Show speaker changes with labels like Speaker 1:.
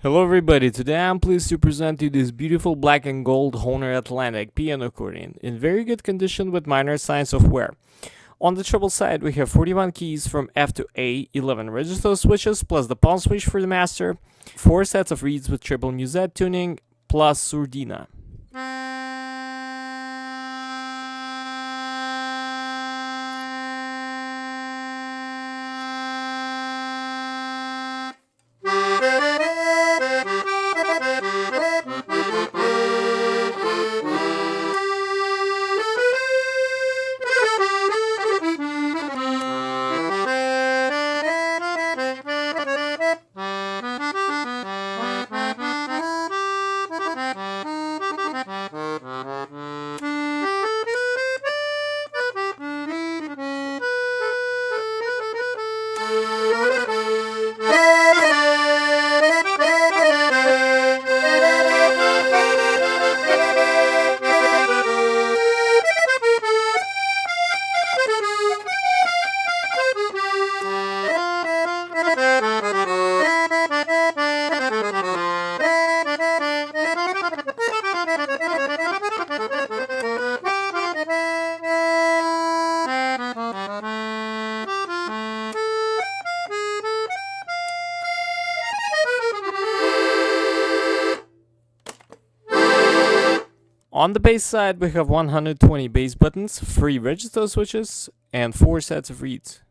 Speaker 1: Hello everybody, today I'm pleased to present you this beautiful black and gold Hohner Atlantic piano accordion in very good condition with minor signs of wear. On the treble side we have 41 keys from F to A, 11 register switches plus the palm switch for the master, 4 sets of reeds with triple Musette tuning plus surdina. On the bass side we have 120 bass buttons, 3 register switches, and 4 sets of reeds.